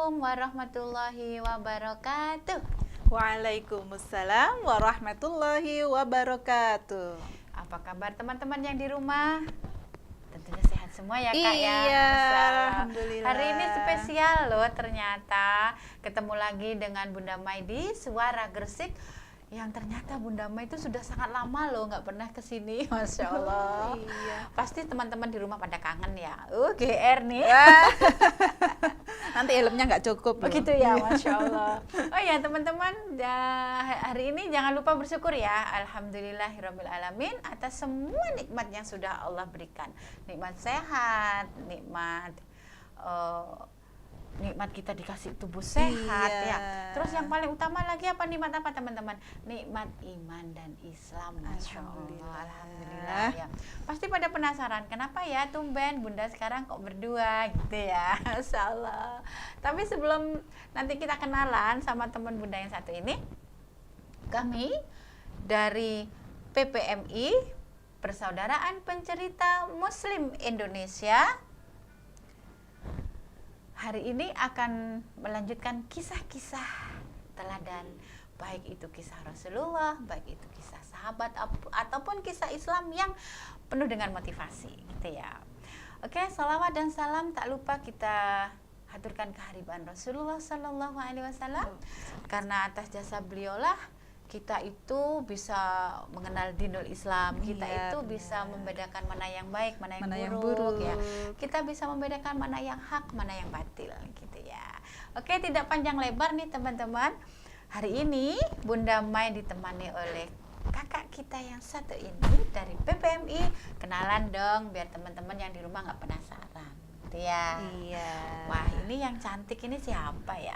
Assalamualaikum warahmatullahi wabarakatuh. Waalaikumsalam warahmatullahi wabarakatuh. Apa kabar teman-teman yang di rumah? Tentunya sehat semua ya Kak ya. Iya, Alhamdulillah. Hari ini spesial loh ternyata. Ketemu lagi dengan Bunda Mai di Suara Gresik. Yang ternyata Bunda Mai itu sudah sangat lama loh nggak pernah kesini. Masya Allah. Iya. Pasti teman-teman di rumah pada kangen ya. GR nih. Nanti helmnya nggak cukup. Begitu ya, Masya Allah. Oh ya teman-teman, hari ini jangan lupa bersyukur ya. Alhamdulillahirrabbilalamin atas semua nikmat yang sudah Allah berikan. Nikmat sehat, nikmat kita dikasih tubuh sehat Iya. ya. Terus yang paling utama lagi apa, nikmat apa teman-teman? Nikmat iman dan Islam. Masya Allah. Alhamdulillah ya. Pasti pada penasaran kenapa ya tumben Bunda sekarang kok berdua gitu ya. Masya Allah. Tapi sebelum nanti kita kenalan sama teman Bunda yang satu ini, kami dari PPMI Persaudaraan Pencerita Muslim Indonesia hari ini akan melanjutkan kisah-kisah teladan, baik itu kisah Rasulullah, baik itu kisah sahabat ataupun kisah Islam yang penuh dengan motivasi gitu ya. Oke, salawat dan salam tak lupa kita haturkan kehadiran Rasulullah Sallallahu Alaihi Wasallam, karena atas jasa beliaulah kita itu bisa mengenal dinul Islam, kita itu bisa membedakan mana yang baik, mana yang buruk ya. Kita bisa membedakan mana yang hak, mana yang batil gitu ya. Oke, tidak panjang lebar nih teman-teman. Hari ini Bunda Mai ditemani oleh kakak kita yang satu ini dari PPMI. Kenalan dong biar teman-teman yang di rumah nggak penasaran. Ya. Iya. Wah, ini yang cantik ini siapa ya?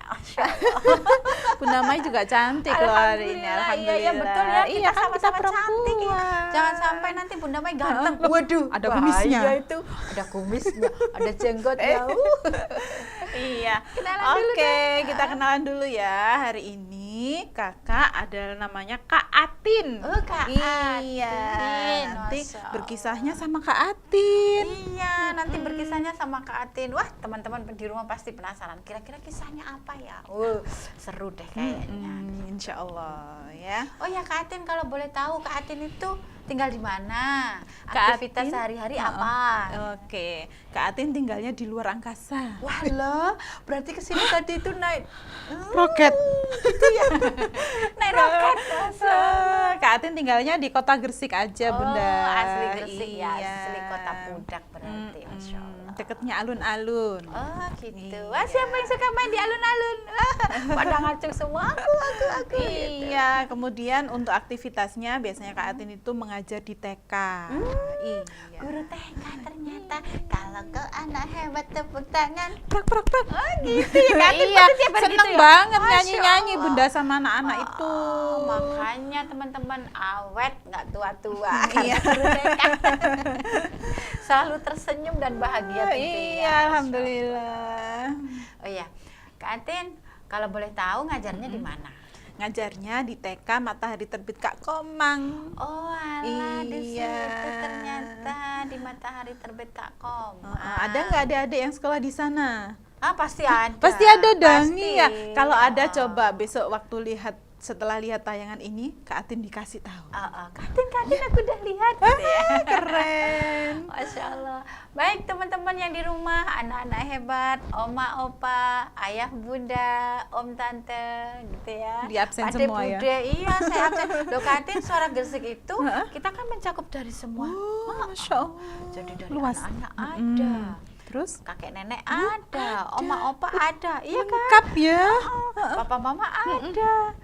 Bunda Mai juga cantik loh hari ini. Alhamdulillah. Iya, betul ya. Kita kan sama-sama cantik ya. Jangan sampai nanti Bunda Mai ganteng. Waduh, ada kumisnya. Itu. Ada kumisnya, ada jenggotnya. Iya. Kenalan dulu deh. Kita kenalan dulu ya. Hari ini kakak adalah namanya Kak Atin. Oh, Kak Iya. Atin. Nanti Masya Allah. berkisahnya sama Kak Atin. Iya, nanti berkisahnya sama Kak Atin. Wah, teman-teman di rumah pasti penasaran. Kira-kira kisahnya apa ya? Seru deh kayaknya. Insya Allah ya. Oh ya Kak Atin, kalau boleh tahu Kak Atin itu tinggal di mana? Kak Aktivitas Atin, sehari-hari apa? Oke, Kak Atin tinggalnya di luar angkasa. Wah loh, berarti kesini tadi itu naik Roket. gitu ya. Naik roket. Kak Atin tinggalnya di kota Gresik aja, Bunda. Asli Gresik ya, Iya. asli kota Pudak berarti. Masya Allah. Deketnya alun-alun. Oh gitu. Iya. Wah, siapa yang suka main di alun-alun? Pada ngacung semua aku. Gitu. Iya, kemudian untuk aktivitasnya biasanya Kak Atin itu mengajar di TK. Iya. Guru TK ternyata. Kalau kau anak hebat tepuk tangan. Prak. Oh gitu ya Kak Atin. Iya, pasti tiap hari seneng gitu ya? banget Masya nyanyi-nyanyi Allah. Bunda sama anak-anak itu. Makanya teman-teman awet nggak tua-tua. Iya. Guru TK. Selalu tersenyum dan bahagia tentunya. Iya, alhamdulillah. Oh iya, Kak Atin, kalau boleh tahu ngajarnya di mana? Ngajarnya di TK Matahari Terbit Kak Komang. Oh alah, di Iya. situ ternyata di Matahari Terbit Kak Komang. Ada nggak adik-adik yang sekolah di sana? Pasti ada. Pasti ada dong. Pasti. Iya. Kalau ada coba besok waktu setelah lihat tayangan ini Kak Atin dikasih tahu. Kak Atin aku udah lihat gitu ya. Keren. Masya Allah. Baik teman-teman yang di rumah, anak-anak hebat, oma, opa, ayah, bunda, om, tante, gitu ya. Di absen Pade, semua ya? bude, iya saya absen. Loh Kak Atin, Suara Gresik itu kita kan mencakup dari semua. Masya Allah. Jadi dari Luas. anak-anak ada, Terus? kakek nenek ada, oma, opa ada, iya kan? Lengkap ya. Papa mama ada.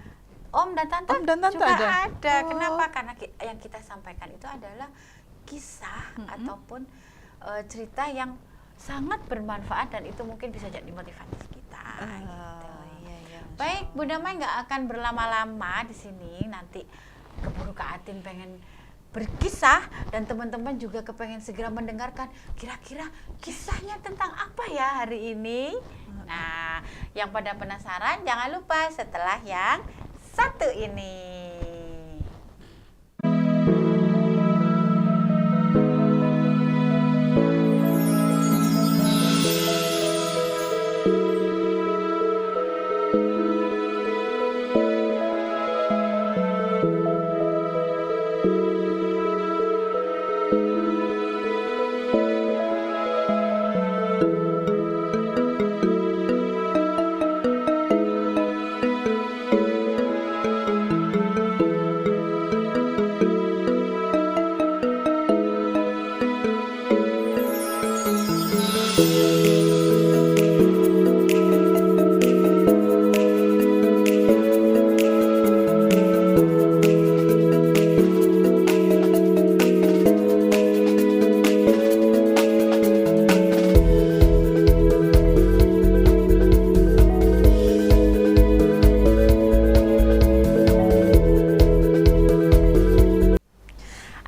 Om dan tante, Om dan tante juga ada? Oh. Kenapa? Karena yang kita sampaikan itu adalah kisah ataupun cerita yang sangat bermanfaat dan itu mungkin bisa jadi motivasi kita. Gitu. Iya. Baik, Bunda Mai nggak akan berlama-lama di sini. Nanti keburu Kak Atin pengen berkisah dan teman-teman juga kepengen segera mendengarkan kira-kira kisahnya tentang apa ya hari ini. Nah, yang pada penasaran jangan lupa setelah yang satu ini.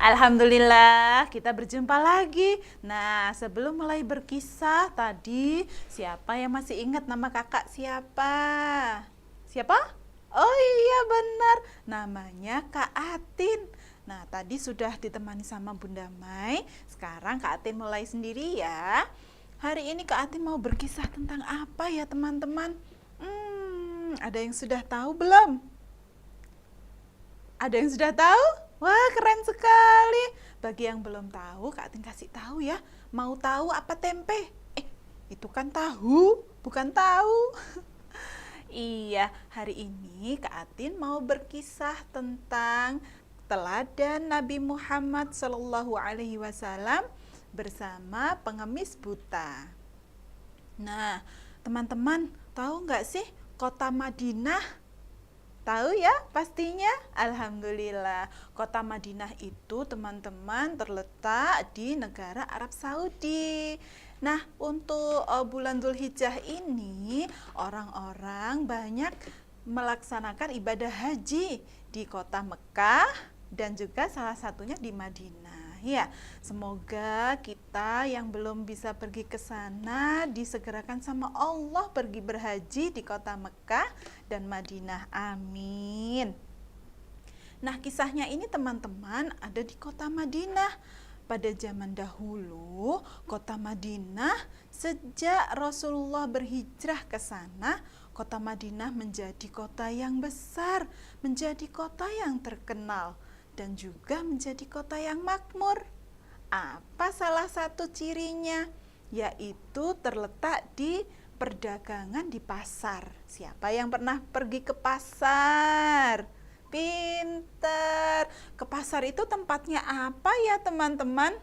Alhamdulillah, kita berjumpa lagi. Nah, sebelum mulai berkisah tadi, siapa yang masih ingat nama kakak siapa? Siapa? Oh iya benar, namanya Kak Atin. Nah, tadi sudah ditemani sama Bunda Mai. Sekarang Kak Atin mulai sendiri ya. Hari ini Kak Atin mau berkisah tentang apa ya teman-teman? Ada yang sudah tahu belum? Ada yang sudah tahu? Wah, keren sekali. Bagi yang belum tahu, Kak Atin kasih tahu ya. Mau tahu apa tempe? Itu kan tahu, bukan tahu. Iya, hari ini Kak Atin mau berkisah tentang teladan Nabi Muhammad SAW bersama pengemis buta. Nah, teman-teman tahu nggak sih kota Madinah? Tahu ya pastinya? Alhamdulillah. Kota Madinah itu teman-teman terletak di negara Arab Saudi. Nah, untuk bulan Dzulhijjah ini orang-orang banyak melaksanakan ibadah haji di kota Mekah dan juga salah satunya di Madinah. Ya, semoga kita yang belum bisa pergi ke sana disegerakan sama Allah pergi berhaji di kota Mekah dan Madinah. Amin. Nah, kisahnya ini teman-teman ada di kota Madinah. Pada zaman dahulu, kota Madinah sejak Rasulullah berhijrah ke sana, kota Madinah menjadi kota yang besar, menjadi kota yang terkenal, dan juga menjadi kota yang makmur. Apa salah satu cirinya? Yaitu terletak di perdagangan di pasar. Siapa yang pernah pergi ke pasar? Pinter. Ke pasar itu tempatnya apa ya teman-teman?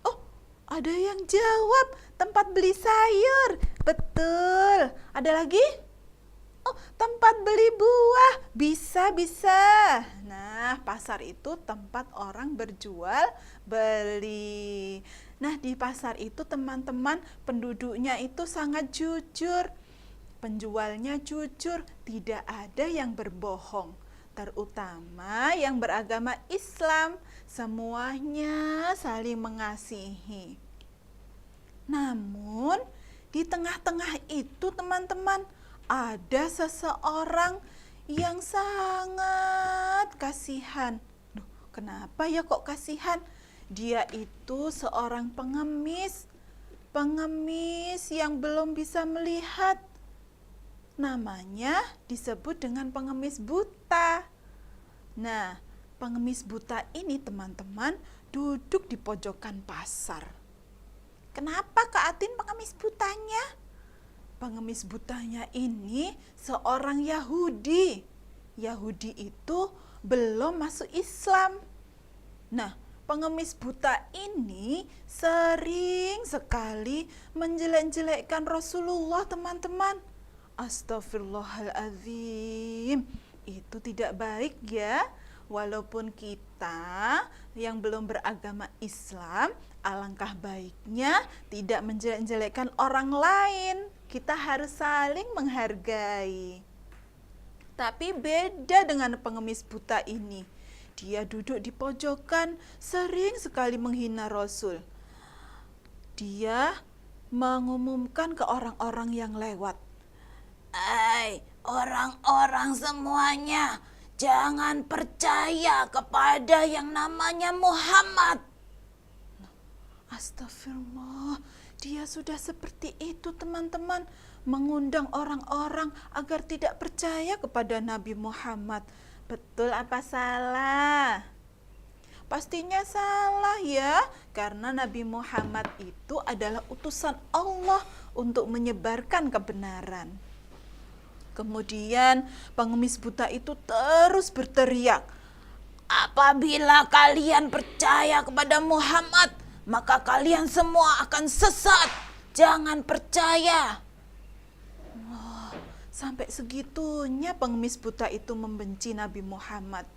Oh, ada yang jawab, tempat beli sayur. Betul. Ada lagi? Oh, tempat beli buah. Bisa. Nah, pasar itu tempat orang berjual beli. Nah, di pasar itu teman-teman penduduknya itu sangat jujur. Penjualnya jujur, tidak ada yang berbohong. Terutama yang beragama Islam, semuanya saling mengasihi. Namun, di tengah-tengah itu teman-teman, ada seseorang yang sangat kasihan. Duh, kenapa ya kok kasihan? Dia itu seorang pengemis yang belum bisa melihat. Namanya disebut dengan pengemis buta. Nah, pengemis buta ini teman-teman duduk di pojokan pasar. Kenapa Kak Atin pengemis butanya? Pengemis butanya ini seorang Yahudi. Yahudi itu belum masuk Islam. Nah, pengemis buta ini sering sekali menjelek-jelekkan Rasulullah teman-teman. Astagfirullahaladzim. Itu tidak baik ya. Walaupun kita yang belum beragama Islam, alangkah baiknya tidak menjelek-jelekkan orang lain. Kita harus saling menghargai. Tapi beda dengan pengemis buta ini. Dia duduk di pojokan, sering sekali menghina Rasul. Dia mengumumkan ke orang-orang yang lewat. "Hai, orang-orang semuanya, jangan percaya kepada yang namanya Muhammad." Astagfirullah, dia sudah seperti itu teman-teman, mengundang orang-orang agar tidak percaya kepada Nabi Muhammad. Betul apa salah? Pastinya salah ya, karena Nabi Muhammad itu adalah utusan Allah untuk menyebarkan kebenaran. Kemudian pengemis buta itu terus berteriak, "Apabila kalian percaya kepada Muhammad, maka kalian semua akan sesat. jangan percaya. Sampai segitunya pengemis buta itu membenci Nabi Muhammad.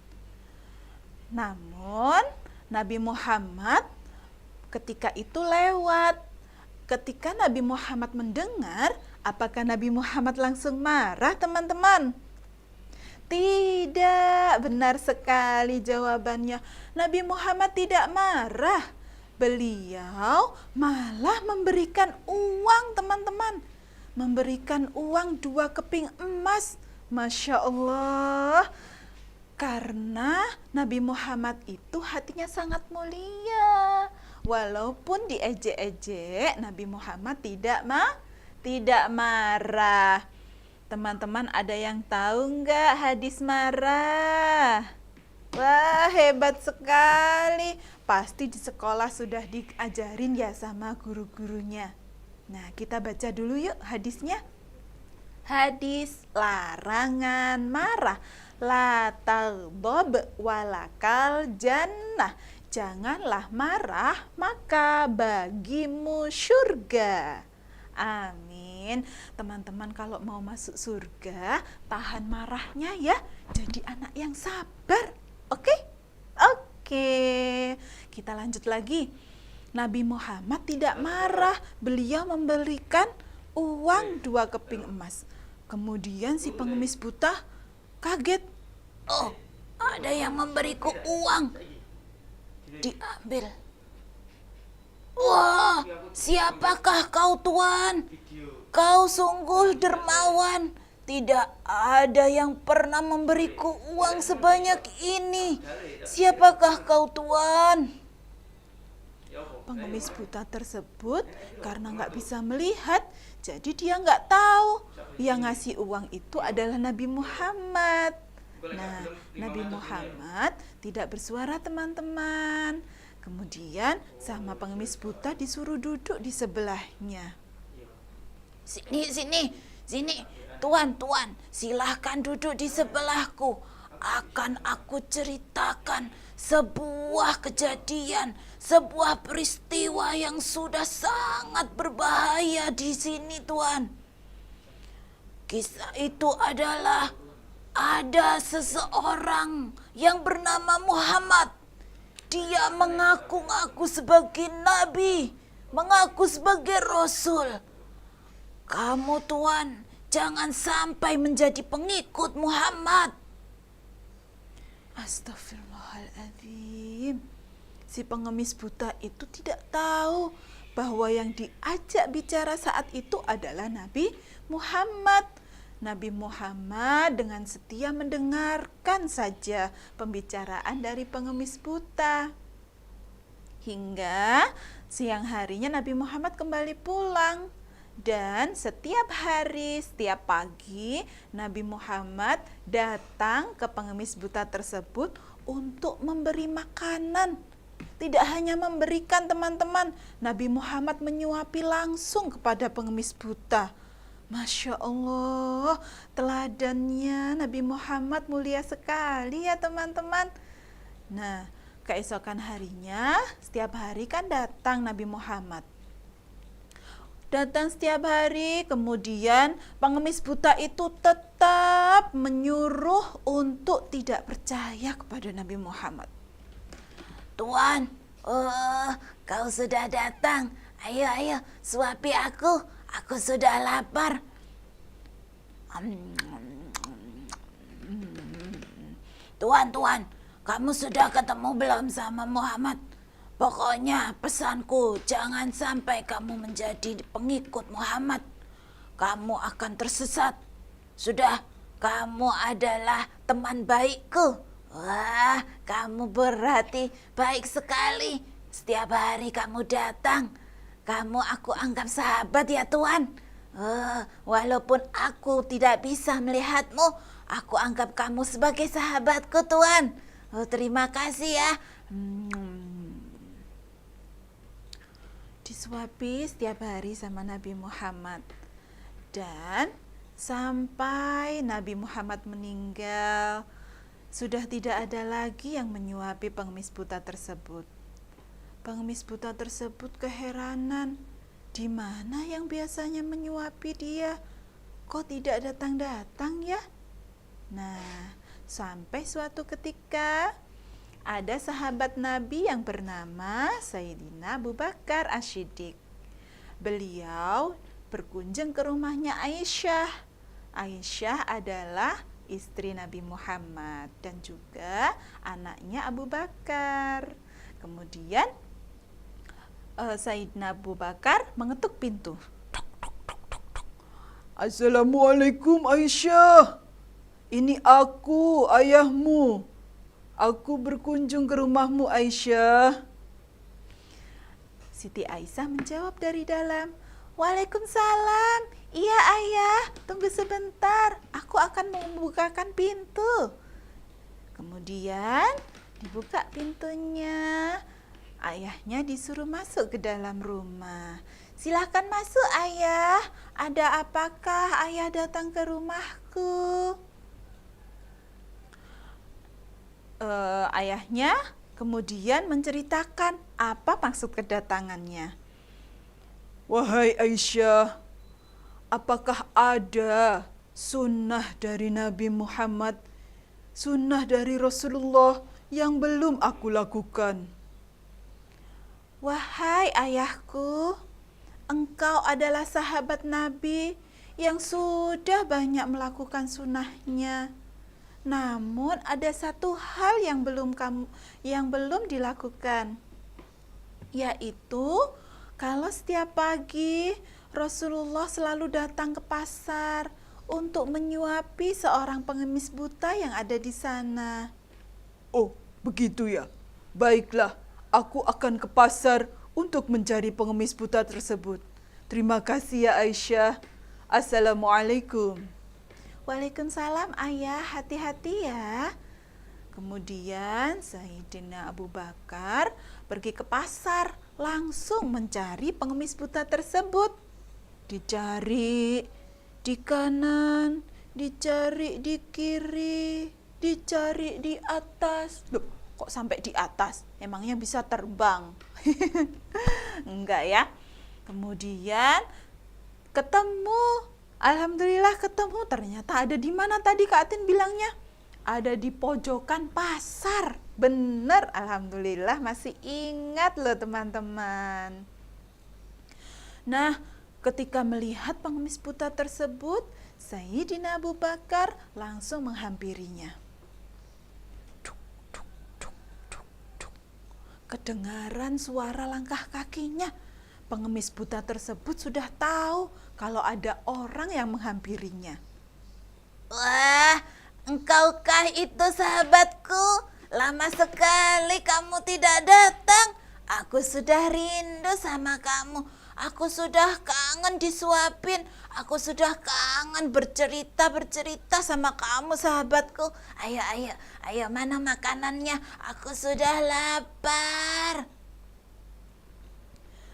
Namun Nabi Muhammad ketika itu lewat. Ketika Nabi Muhammad mendengar, apakah Nabi Muhammad langsung marah, teman-teman? Tidak, benar sekali jawabannya. Nabi Muhammad tidak marah. Beliau malah memberikan uang, teman-teman. Memberikan uang 2 keping emas. Masya Allah. Karena Nabi Muhammad itu hatinya sangat mulia. Walaupun diejek-ejek, Nabi Muhammad tidak marah. Teman-teman, ada yang tahu nggak hadis marah? Wah, hebat sekali. Pasti di sekolah sudah diajarin ya sama guru-gurunya. Nah, kita baca dulu yuk hadisnya. Hadis larangan marah. La taghdab walakal jannah. Janganlah marah, maka bagimu surga. Amin. Teman-teman, kalau mau masuk surga, tahan marahnya ya. Jadi anak yang sabar. Oke? Oke. Kita lanjut lagi. Nabi Muhammad tidak marah. Beliau memberikan uang 2 keping emas. Kemudian si pengemis buta kaget. Oh, ada yang memberiku uang. Diambil. Wah, siapakah kau, Tuan? Kau sungguh dermawan. Tidak ada yang pernah memberiku uang sebanyak ini. Siapakah kau, Tuan? Pengemis buta tersebut karena nggak bisa melihat, jadi dia nggak tahu yang ngasih uang itu adalah Nabi Muhammad. Nah, Nabi Muhammad tidak bersuara, teman-teman. Kemudian sama pengemis buta disuruh duduk di sebelahnya. Sini. Tuan, silahkan duduk di sebelahku. Akan aku ceritakan sebuah kejadian, sebuah peristiwa yang sudah sangat berbahaya di sini, Tuan. Kisah itu adalah ada seseorang yang bernama Muhammad. Dia mengaku-ngaku sebagai nabi, mengaku sebagai rasul. Kamu, Tuan, jangan sampai menjadi pengikut Muhammad. Astagfirullahaladzim. Si pengemis buta itu tidak tahu bahwa yang diajak bicara saat itu adalah Nabi Muhammad. Nabi Muhammad dengan setia mendengarkan saja pembicaraan dari pengemis buta. Hingga siang harinya Nabi Muhammad kembali pulang. Dan setiap hari, setiap pagi, Nabi Muhammad datang ke pengemis buta tersebut untuk memberi makanan. Tidak hanya memberikan, teman-teman, Nabi Muhammad menyuapi langsung kepada pengemis buta. Masya Allah, teladannya Nabi Muhammad mulia sekali ya, teman-teman. Nah, keesokan harinya, setiap hari kan datang Nabi Muhammad. Datang setiap hari, kemudian pengemis buta itu tetap menyuruh untuk tidak percaya kepada Nabi Muhammad. Tuan, kau sudah datang. Ayo, suapi aku. Aku sudah lapar. Tuan, kamu sudah ketemu belum sama Muhammad? Pokoknya pesanku, jangan sampai kamu menjadi pengikut Muhammad. Kamu akan tersesat. Sudah, kamu adalah teman baikku. Wah, kamu berarti baik sekali. Setiap hari kamu datang. Kamu aku anggap sahabat ya, Tuan. Walaupun aku tidak bisa melihatmu, aku anggap kamu sebagai sahabatku, Tuan. Terima kasih ya. Disuapi setiap hari sama Nabi Muhammad. Dan sampai Nabi Muhammad meninggal, sudah tidak ada lagi yang menyuapi pengemis buta tersebut. Pengemis buta tersebut keheranan. Di mana yang biasanya menyuapi dia? Kok tidak datang-datang ya? Nah, sampai suatu ketika ada sahabat Nabi yang bernama Sayyidina Abu Bakar As-Siddiq. Beliau berkunjung ke rumahnya Aisyah. Aisyah adalah istri Nabi Muhammad dan juga anaknya Abu Bakar. Kemudian Sayyidina Abu Bakar mengetuk pintu. Assalamualaikum Aisyah. Ini aku, ayahmu. Aku berkunjung ke rumahmu Aisyah. Siti Aisyah menjawab dari dalam. Waalaikumsalam. Iya ayah, tunggu sebentar. Aku akan membukakan pintu. Kemudian dibuka pintunya. Ayahnya disuruh masuk ke dalam rumah. Silahkan masuk ayah. Ada apakah ayah datang ke rumahku? Ayahnya kemudian menceritakan apa maksud kedatangannya. Wahai Aisyah, apakah ada sunnah dari Nabi Muhammad, sunnah dari Rasulullah yang belum aku lakukan? Wahai ayahku, engkau adalah sahabat Nabi yang sudah banyak melakukan sunnahnya. Namun ada satu hal yang belum dilakukan, yaitu kalau setiap pagi Rasulullah selalu datang ke pasar untuk menyuapi seorang pengemis buta yang ada di sana. Oh, begitu ya. Baiklah, aku akan ke pasar untuk mencari pengemis buta tersebut. Terima kasih ya Aisyah. Assalamualaikum. Waalaikumsalam ayah, hati-hati ya. Kemudian Sayyidina Abu Bakar pergi ke pasar, langsung mencari pengemis buta tersebut. Dicari di kanan, dicari di kiri, dicari di atas. Loh, kok sampai di atas? Emangnya bisa terbang? Enggak ya. Kemudian ketemu. Alhamdulillah ketemu. Ternyata ada di mana tadi Kak Atin bilangnya? Ada di pojokan pasar. Bener, alhamdulillah masih ingat loh teman-teman. Nah, ketika melihat pengemis buta tersebut, Sayyidina Abu Bakar langsung menghampirinya. Kedengaran suara langkah kakinya. Pengemis buta tersebut sudah tahu kalau ada orang yang menghampirinya. Wah, engkaukah itu sahabatku? Lama sekali kamu tidak datang. Aku sudah rindu sama kamu. Aku sudah kangen disuapin. Aku sudah kangen bercerita sama kamu sahabatku. Ayo, mana makanannya? Aku sudah lapar.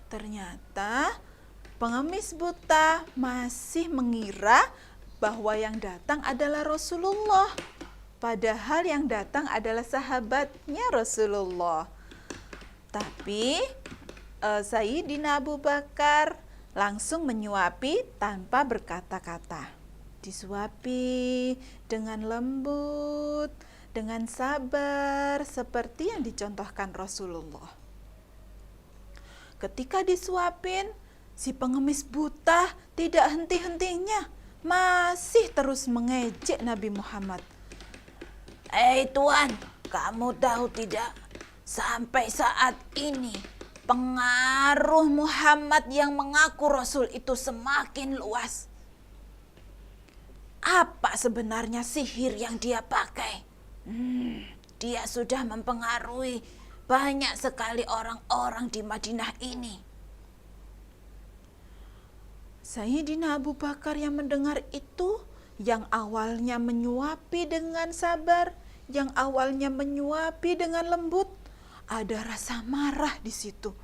Ternyata pengemis buta masih mengira bahwa yang datang adalah Rasulullah. Padahal yang datang adalah sahabatnya Rasulullah. Tapi Sayyidina Abu Bakar langsung menyuapi tanpa berkata-kata. Disuapi dengan lembut, dengan sabar, seperti yang dicontohkan Rasulullah. Ketika disuapin, si pengemis buta tidak henti-hentinya, masih terus mengejek Nabi Muhammad. Tuan, kamu tahu tidak? Sampai saat ini, pengaruh Muhammad yang mengaku Rasul itu semakin luas. Apa sebenarnya sihir yang dia pakai? Dia sudah mempengaruhi banyak sekali orang-orang di Madinah ini. Sayyidina Abu Bakar yang mendengar itu, yang awalnya menyuapi dengan sabar, yang awalnya menyuapi dengan lembut, ada rasa marah di situ.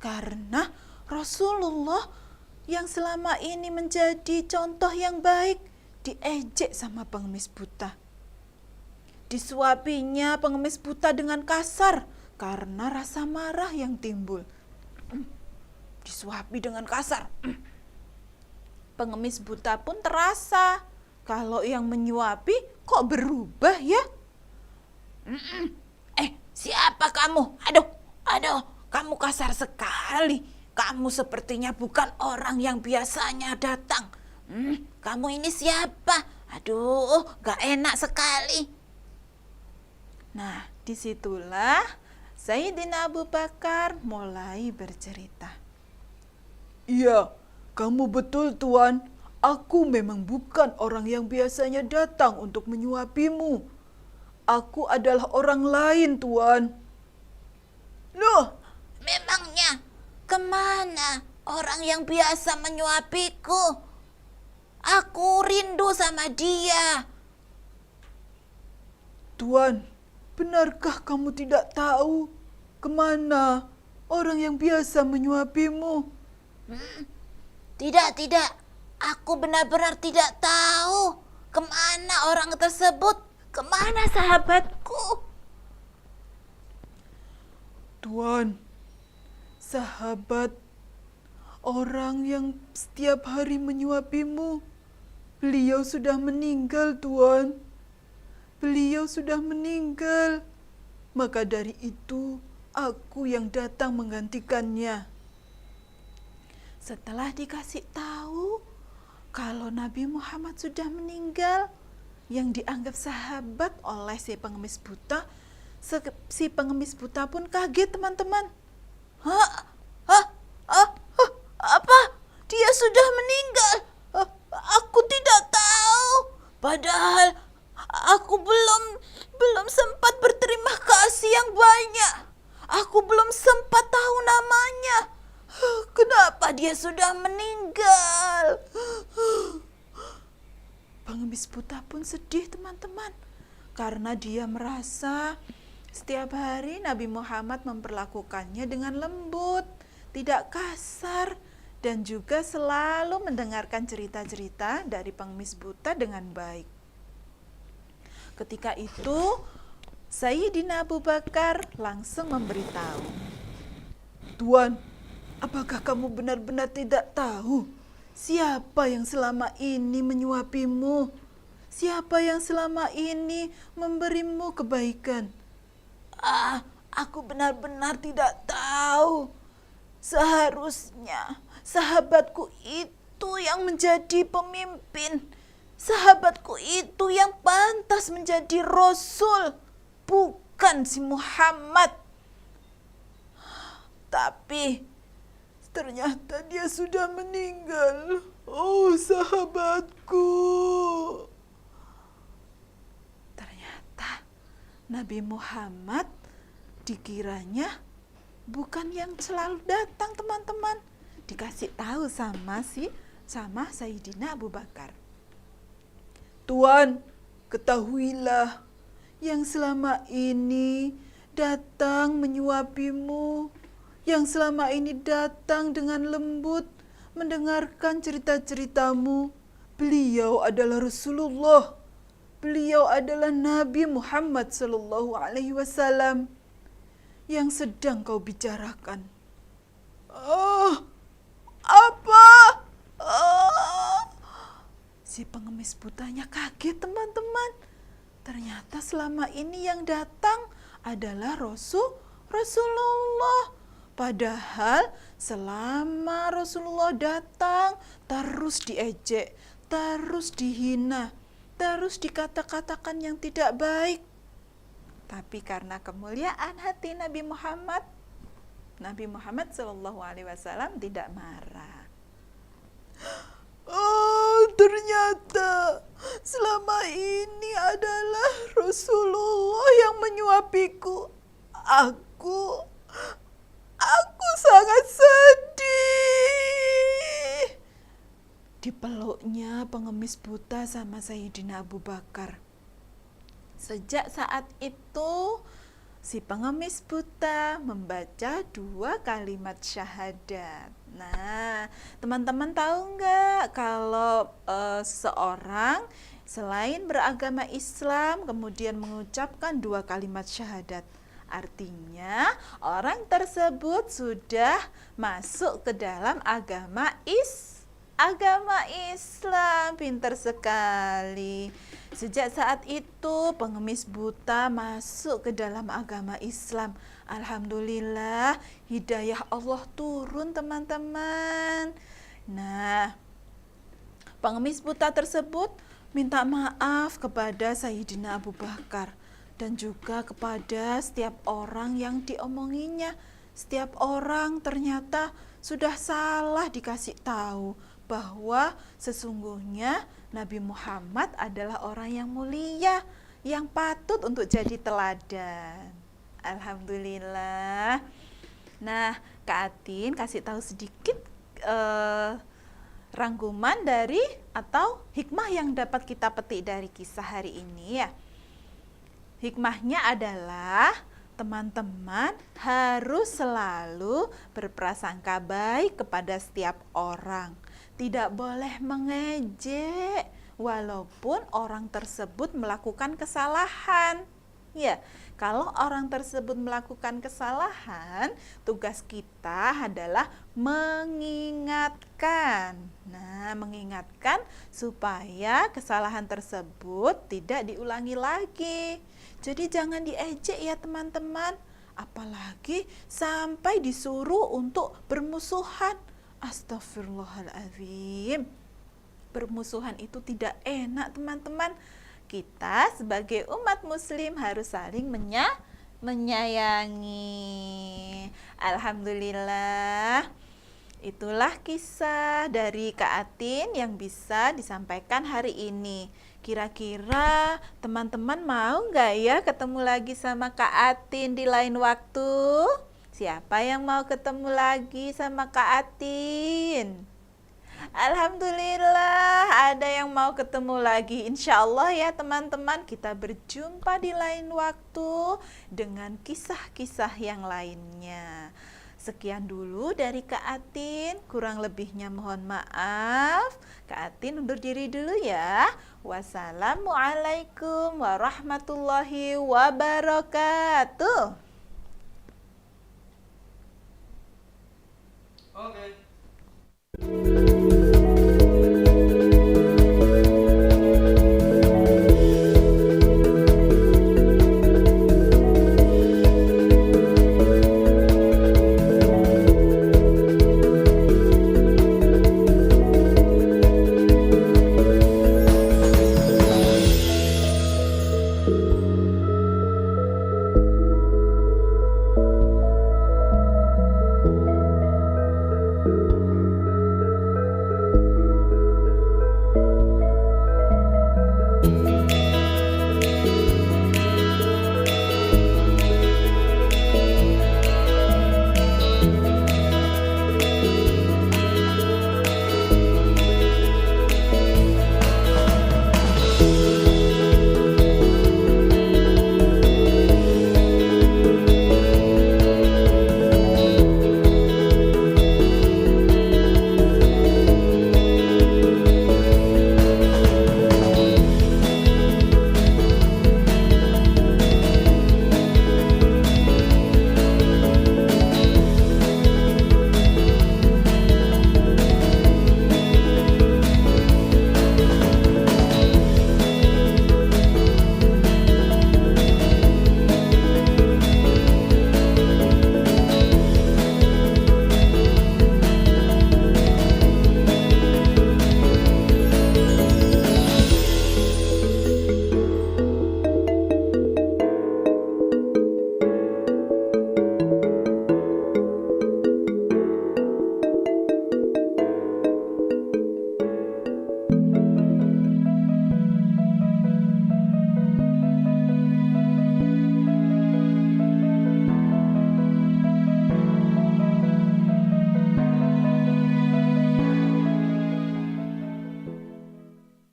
Karena Rasulullah yang selama ini menjadi contoh yang baik, diejek sama pengemis buta. Disuapinya pengemis buta dengan kasar karena rasa marah yang timbul. disuapi dengan kasar. Pengemis buta pun terasa kalau yang menyuapi kok berubah ya. Siapa kamu? Aduh, kamu kasar sekali. Kamu sepertinya bukan orang yang biasanya datang. Kamu ini siapa? Aduh, gak enak sekali. Nah, disitulah Sayyidina Abu Bakar mulai bercerita. Iya, kamu betul Tuan. Aku memang bukan orang yang biasanya datang untuk menyuapimu. Aku adalah orang lain, Tuan. Loh, Memangnya kemana orang yang biasa menyuapiku? Aku rindu sama dia. Tuan, benarkah kamu tidak tahu kemana orang yang biasa menyuapimu? Tidak. Aku benar-benar tidak tahu kemana orang tersebut. Kemana sahabatku? Tuan, sahabat orang yang setiap hari menyuapimu, beliau sudah meninggal, Tuan. Beliau sudah meninggal. Maka dari itu, aku yang datang menggantikannya. Setelah dikasih tahu kalau Nabi Muhammad sudah meninggal, yang dianggap sahabat oleh si pengemis buta, si pengemis buta pun kaget, teman-teman. Apa? Dia sudah meninggal? Aku tidak tahu. Padahal aku belum sempat berterima kasih yang banyak. Aku belum sempat tahu namanya. Kenapa dia sudah meninggal? Pengemis buta pun sedih, teman-teman, karena dia merasa setiap hari Nabi Muhammad memperlakukannya dengan lembut, tidak kasar, dan juga selalu mendengarkan cerita-cerita dari pengemis buta dengan baik. Ketika itu, Sayyidina Abu Bakar langsung memberitahu, Tuan, apakah kamu benar-benar tidak tahu siapa yang selama ini menyuapimu? Siapa yang selama ini memberimu kebaikan? Aku benar-benar tidak tahu. Seharusnya sahabatku itu yang menjadi pemimpin. Sahabatku itu yang pantas menjadi rasul, bukan si Muhammad. Tapi ternyata dia sudah meninggal. Oh, sahabatku. Ternyata Nabi Muhammad dikiranya bukan yang selalu datang, teman-teman. Dikasih tahu sama Sayyidina Abu Bakar. Tuan, ketahuilah yang selama ini datang menyuapimu, yang selama ini datang dengan lembut mendengarkan cerita-ceritamu, beliau adalah Rasulullah. Beliau adalah Nabi Muhammad SAW yang sedang kau bicarakan. Apa? Si pengemis butanya kaget, teman-teman. Ternyata selama ini yang datang adalah Rasulullah. Padahal selama Rasulullah datang terus diejek, terus dihina, terus dikata-katakan yang tidak baik. Tapi karena kemuliaan hati Nabi Muhammad SAW tidak marah. Oh, ternyata selama ini adalah Rasulullah yang menyuapiku. Aku sangat sedih. Dipeluknya pengemis buta sama Sayyidina Abu Bakar. Sejak saat itu, si pengemis buta membaca 2 kalimat syahadat. Nah, teman-teman tahu nggak kalau seseorang selain beragama Islam kemudian mengucapkan 2 kalimat syahadat, Artinya orang tersebut sudah masuk ke dalam agama Islam. Pintar sekali. Sejak saat itu pengemis buta masuk ke dalam agama Islam. Alhamdulillah, hidayah Allah turun teman-teman. Nah, pengemis buta tersebut minta maaf kepada Sayyidina Abu Bakar dan juga kepada setiap orang yang diomonginya. Setiap orang ternyata sudah salah dikasih tahu bahwa sesungguhnya Nabi Muhammad adalah orang yang mulia, yang patut untuk jadi teladan. Alhamdulillah. Nah, Kak Atin kasih tahu sedikit rangkuman dari atau hikmah yang dapat kita petik dari kisah hari ini ya. Hikmahnya adalah teman-teman harus selalu berprasangka baik kepada setiap orang. Tidak boleh mengejek walaupun orang tersebut melakukan kesalahan. Ya, kalau orang tersebut melakukan kesalahan, tugas kita adalah mengingatkan. Nah, mengingatkan supaya kesalahan tersebut tidak diulangi lagi. Jadi jangan diejek ya teman-teman, apalagi sampai disuruh untuk bermusuhan. Astagfirullahaladzim. Bermusuhan itu tidak enak teman-teman. Kita sebagai umat muslim harus saling menyayangi. Alhamdulillah. Itulah kisah dari Kak Atin yang bisa disampaikan hari ini. Kira-kira teman-teman mau nggak ya ketemu lagi sama Kak Atin di lain waktu? Siapa yang mau ketemu lagi sama Kak Atin? Alhamdulillah ada yang mau ketemu lagi. Insya Allah ya teman-teman, kita berjumpa di lain waktu dengan kisah-kisah yang lainnya. Sekian dulu dari Kak Atin, kurang lebihnya mohon maaf. Kak Atin undur diri dulu ya. Wassalamualaikum warahmatullahi wabarakatuh. Okay.